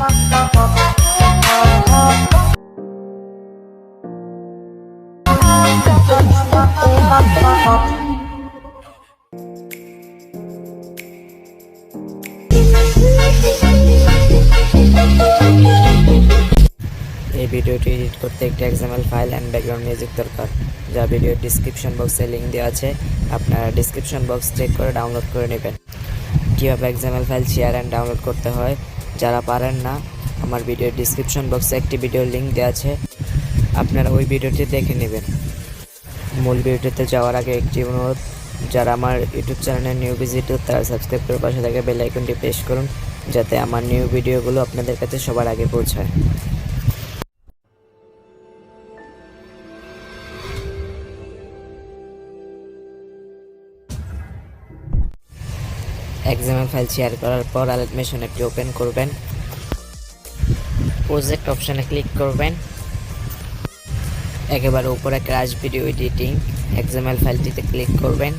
এই ভিডিওটি এডিট করতে একটি XML file and background music দরকার, যা ভিডিওর ডিসক্রিপশন বক্সে লিঙ্ক দেওয়া আছে। আপনারা ডিসক্রিপশন বক্স চেক করে ডাউনলোড করে নেবেন। কীভাবে XML file share and download করতে হয় যারা পারেন না, আমার ভিডিওর ডিসক্রিপশন বক্সে একটি ভিডিওর লিঙ্ক দেওয়া আছে, আপনারা ওই ভিডিওটি দেখে নেবেন। মূল ভিডিওতে যাওয়ার আগে একটি অনুরোধ, যারা আমার ইউটিউব চ্যানেলের নিউ ভিজিটর তারা সাবস্ক্রাইব করে পাশে থাকা বেল আইকনটি প্রেস করুন, যাতে আমার নিউ ভিডিওগুলো আপনাদের কাছে সবার আগে পৌঁছায়। XML ফাইল শেয়ার করার পর Alight মেশিন অ্যাপটি ওপেন করবেন। প্রজেক্ট অপশানে ক্লিক করবেন। একেবারে উপরে ক্র্যাশ ভিডিও এডিটিং XML ফাইলটিতে ক্লিক করবেন।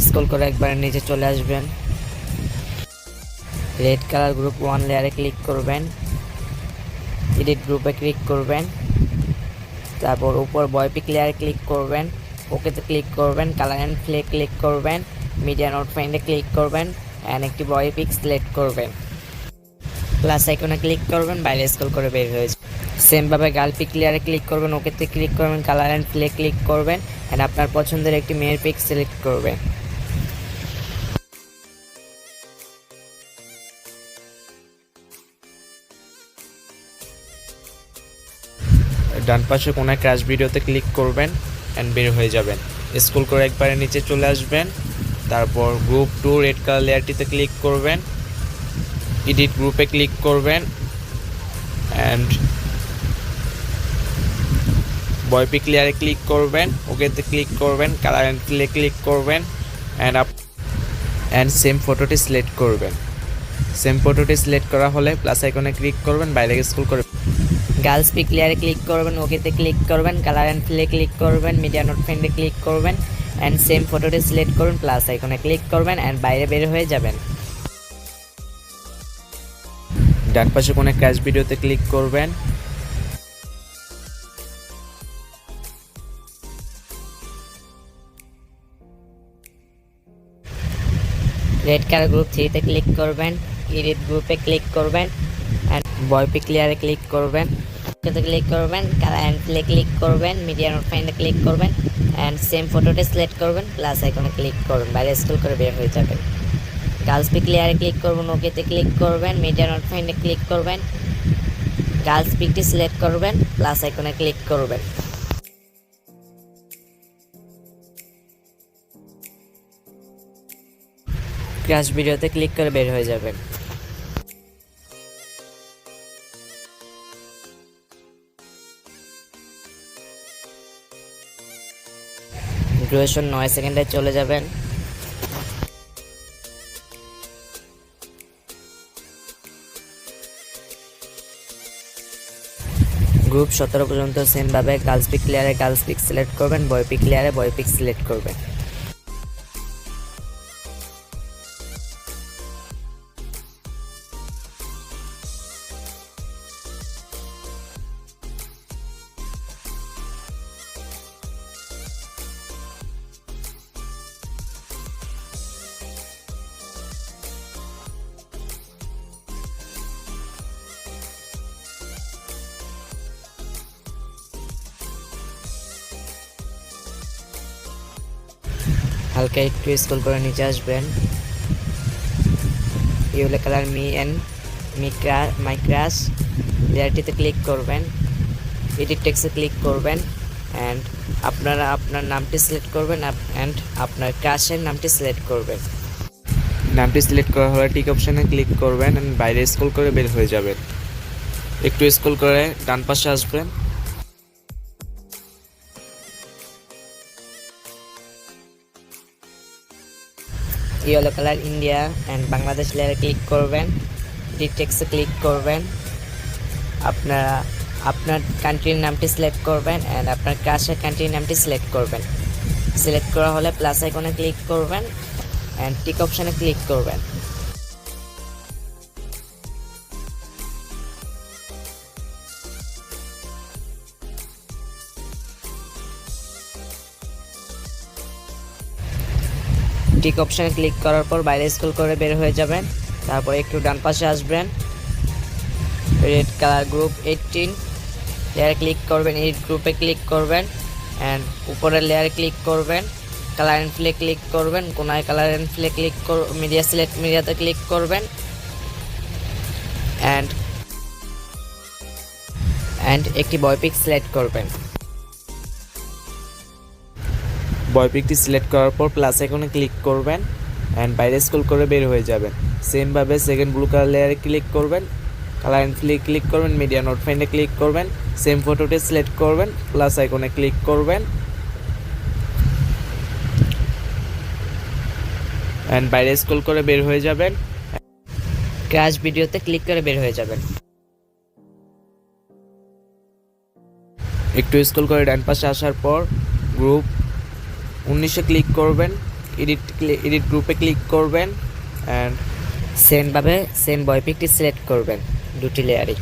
স্ক্রল করে একবারে নিচে চলে আসবেন। রেড কালার গ্রুপ 1 লেয়ারে ক্লিক করবেন। এডিট গ্রুপে ক্লিক করবেন। তারপর উপর বয়পিক লেয়ারে ক্লিক করবেন। ওকেতে ক্লিক করবেন। কালার অ্যান্ড ফ্লে ক্লিক করবেন। মিডিয়া নোট ফাইন্ডে ক্লিক করবেন অ্যান্ড একটি বয়পিক সিলেক্ট করবেন। প্লাস আইকনে ক্লিক করবেন, বাইরে স্ক্রল করে বের হয়েছে। সেমভাবে গার্ল পিক লেয়ারে ক্লিক করবেন, ওকেতে ক্লিক করবেন, কালার অ্যান্ড ফ্লে ক্লিক করবেন অ্যান্ড আপনার পছন্দের একটি মেয়ের পিক সিলেক্ট করবেন। ডান পাশে কোনায় ক্র্যাশ ভিডিওতে ক্লিক করবেন অ্যান্ড বের হয়ে যাবেন। স্ক্রল করে একবারে নিচে চলে আসবেন। তারপর গ্রুপ 2 রেড কালার লেয়ারটিতে ক্লিক করবেন। এডিট গ্রুপে ক্লিক করবেন অ্যান্ড বয়পিক লেয়ারে ক্লিক করবেন, ওকেতে ক্লিক করবেন, কালার অ্যান্ড ফ্লে ক্লিক করবেন অ্যান্ড সেম ফটোটি সিলেক্ট করবেন। সেম ফটোটি সিলেক্ট করা হলে প্লাস আইকনে ক্লিক করবেন, বাইরে স্ক্রল করে গার্লস পিক লেয়ারে ক্লিক করবেন, ওকেতে ক্লিক করবেন, কালার অ্যান্ড ফ্লে ক্লিক করবেন, মিডিয়া নোট ফাইন্ডে ক্লিক করবেন অ্যান্ড সেম ফটোটি সিলেক্ট করবেন, প্লাস আইকনে ক্লিক করবেন অ্যান্ড বাইরে বের হয়ে যাবেন। ডান পাশে কোনো ক্র্যাশ ভিডিওতে ক্লিক করবেন। রেড কালার গ্রুপ 3 তে ক্লিক করবেন। এডিট গ্রুপে ক্লিক করবেন অ্যান্ড বয়পিক লেয়ারে ক্লিক করবেন, ওকেতে ক্লিক করবেন, কালার অ্যান্ড ফ্লে ক্লিক করবেন, মিডিয়া নোট ফাইন্ডে ক্লিক করবেন অ্যান্ড সেম ফটোটি সিলেক্ট করবেন, প্লাস আইকনে ক্লিক করবেন, বাইরে স্ক্রল করে বের হয়ে যাবেন। গার্লস পিক লেয়ারে ক্লিক করবেন, ওকেতে ক্লিক করবেন, মিডিয়া নোট ফাইন্ডে ক্লিক করবেন, গার্লস পিকটি সিলেক্ট করবেন, প্লাস আইকনে ক্লিক করবেন। ক্র্যাশ ভিডিওতে ক্লিক করে বের হয়ে যাবেন। ডিউরেশন 9 সেকেন্ডে চলে যাবেন। গ্রুপ 17 পর্যন্ত সেমভাবে গার্লস পিক লেয়ারে গার্লস পিক সিলেক্ট করবেন, বয়পিক লেয়ারে বয়পিক সিলেক্ট করবেন। হালকা একটু স্ক্রল করে নিচে আসবেন। ইয়েলো কালার মাই ক্রাশ লেয়ারটিতে ক্লিক করবেন। এডিট টেক্সটে ক্লিক করবেন অ্যান্ড আপনারা আপনার নামটি সিলেক্ট করবেন অ্যান্ড আপনার ক্রাশের নামটি সিলেক্ট করবেন। নামটি সিলেক্ট করা হলে টিক অপশানে ক্লিক করবেন অ্যান্ড বাইরে স্ক্রল করে বের হয়ে যাবেন। একটু স্ক্রল করে ডান পাশে আসবেন। Yellow colour India and Bangladesh লেয়ারে ক্লিক করবেন। এডিট টেক্সটে ক্লিক করবেন। আপনারা আপনার কান্ট্রির নামটি সিলেক্ট করবেন অ্যান্ড আপনার ক্রাশের কান্ট্রির নামটি সিলেক্ট করবেন। সিলেক্ট করা হলে প্লাস আইকনে ক্লিক করবেন অ্যান্ড টিক অপশানে ক্লিক করবেন। টিক অপশানে ক্লিক করার পর বাইরে স্ক্রল করে বের হয়ে যাবেন। তারপর একটু ডান পাশে আসবেন, রেড কালার গ্রুপ 18 লেয়ারে ক্লিক করবেন, এডিট গ্রুপে ক্লিক করবেন অ্যান্ড উপরের লেয়ারে ক্লিক করবেন, কালার অ্যান্ড ফ্লে ক্লিক করবেন, কোনায় colour and ফ্লে click media select মিডিয়াতে ক্লিক করবেন অ্যান্ড একটি বয় পিক সিলেক্ট করবেন। বয় পিকটি সিলেক্ট করার পর প্লাস আইকনে ক্লিক করবেন অ্যান্ড বাইরে স্ক্রল করে বের হয়ে যাবেন। সেমভাবে সেকেন্ড ব্লু কালার লেয়ারে ক্লিক করবেন, কালার অ্যান্ড ফ্লে ক্লিক করবেন, মিডিয়া নোট ফাইন্ডে ক্লিক করবেন, সেম ফটোটি সিলেক্ট করবেন, প্লাস আইকনে ক্লিক করবেন অ্যান্ড বাইরে স্ক্রল করে বের হয়ে যাবেন। ক্র্যাশ ভিডিওতে ক্লিক করে বের হয়ে যাবেন। একটু স্ক্রল করে ডান পাশে আসার পর গ্রুপ 19-এ ক্লিক করবেন, এডিট গ্রুপে ক্লিক করবেন অ্যান্ড সেমভাবে সেম বয় পিকটি সিলেক্ট করবেন দুটি লেয়ারে।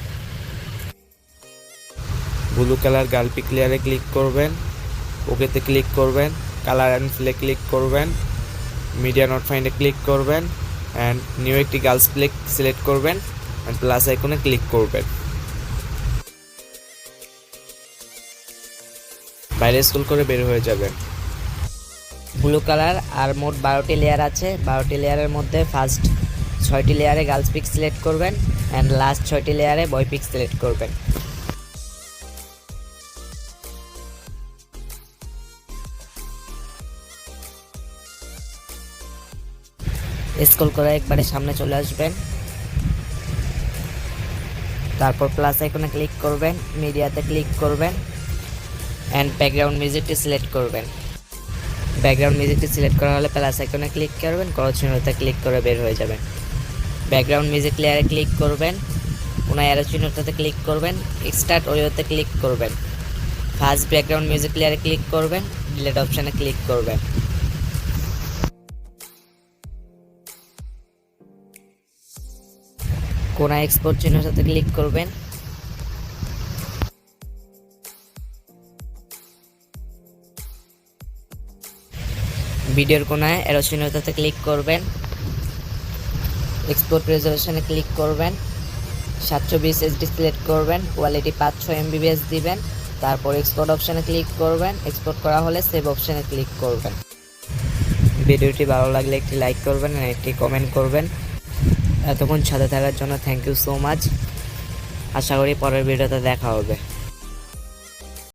ব্লু কালার গার্ল পিক লেয়ারে ক্লিক করবেন, ওকেতে ক্লিক করবেন, কালার অ্যান্ড ফ্লে ক্লিক করবেন, মিডিয়া নোট ফাইন্ডে ক্লিক করবেন অ্যান্ড নিউ একটি গার্লস পিক সিলেক্ট করবেন অ্যান্ড প্লাস আইকনে ক্লিক করবেন। বাইরে স্ক্রল করে বের হয়ে যাবেন। ব্লু কালার আর মোট 12টি লেয়ার আছে। 12টি লেয়ারের মধ্যে ফার্স্ট 6টি লেয়ারে গার্লস পিক সিলেক্ট করবেন অ্যান্ড লাস্ট 6টি লেয়ারে বয় পিক সিলেক্ট করবেন। স্ক্রল করে একবারে সামনে চলে আসবেন, তারপর প্লাস আইকনে ক্লিক করবেন, মিডিয়াতে ক্লিক করবেন অ্যান্ড ব্যাকগ্রাউন্ড মিউজিকটি সিলেক্ট করবেন। ব্যাকগ্রাউন্ড মিউজিকটি সিলেক্ট করা হলে প্লাস আইকনে ক্লিক করবেন, চিহ্নতে ক্লিক করে বের হয়ে যাবেন। ব্যাকগ্রাউন্ড মিউজিক লেয়ারে ক্লিক করবেন, কোনো অ্যারো চিহ্নটাতে ক্লিক করবেন, এক্সট্রাক্ট অডিওতে ক্লিক করবেন, ফার্স্ট ব্যাকগ্রাউন্ড মিউজিক লেয়ারে ক্লিক করবেন, ডিলিট অপশানে ক্লিক করবেন। কোনা এক্সপোর্ট চিহ্নের সাথে ক্লিক করবেন, ভিডিওর কোনায় অ্যারো চিহ্নটাতে ক্লিক করবেন, এক্সপোর্ট রেজলিউশনে ক্লিক করবেন, 720 HD সিলেক্ট করবেন, কোয়ালিটি 500 MBPS দিবেন, তারপর এক্সপোর্ট অপশানে ক্লিক করবেন, এক্সপোর্ট করা হলে সেভ অপশানে ক্লিক করবেন। ভিডিওটি ভালো লাগলে একটি লাইক করবেন আর একটি কমেন্ট করবেন। এতক্ষণ সাথে থাকার জন্য থ্যাংক ইউ সো মাচ। আশা করি পরের ভিডিওতে দেখা হবে।